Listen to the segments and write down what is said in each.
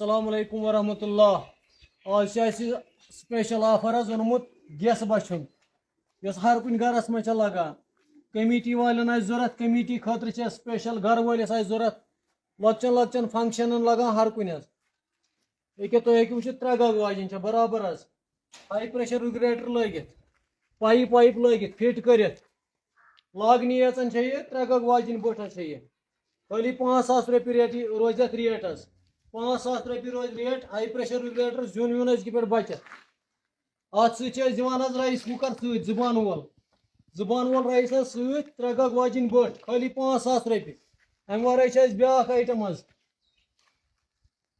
अस्सलामुअलैकुम वरहमतुल्लाह। आज special offer ओनमुत gas बचन यस हर कुन गरस मज लगान कमेटी वालन जरूरत कमेटी खतर स्पेशल घर वलिस जरूरत लक्चन लक्चन फंक्शन लगान हर कुन तुम वो त्रे गग वाजन बराबर हाई प्रेशर रेगुलेटर लगित पाइप वाइप लगित फिट कर लागन यह त्रे गग वाजन बट खाली 5,000 रुपये रेट रोज रेट 5,000 रुपये रोज रेट हाई प्रेशर रेगुलेटर जुन वुन पे बचत अत दिवान राइस कुकर जुबान वोल राइस त्रे गग वाजन बट खाली 5,000 रुपये अम वर ब्या आइटम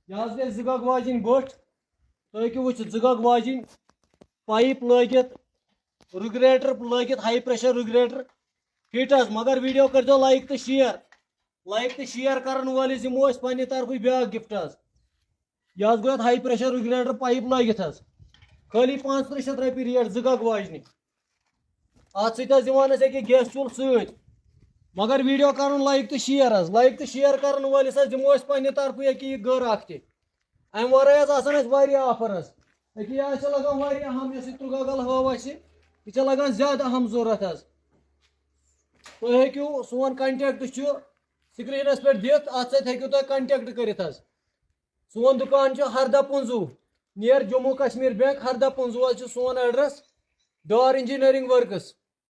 यह गई 2 गग वाजन बट तुम वो 2 गग वाजन पाइप लगित रेगुलेटर लगित हाई प्रेशर रेगुलेटर फिट मगर वीडियो कर दो लाइक तो शेयर कर वालिस दिमो पे तरफ ब्या गिफ्ट यह go high pressure regulator pipe लगित खाली 500 रुपये रेट 2 गग वाजन अत दिवान गैस चूल सत मगर वीडियो कर लाइक तो शेयर कर वालिस दिमो पे तरफ ये गर अम वर ऑफर यह लगान अहम इस तुगल हव यह लगान ज्यादा अहम जरूरत तुम हेकू सोन कंटेक्ट स्क्रीनस पे दिख अत तुम कंटेक्ट कर सोन दुकान हरदा पुंजू नियर जम्मू कश्मीर बैंक हरदा पुंजू सोन एड्रेस डॉर इंजीनियरिंग वर्कस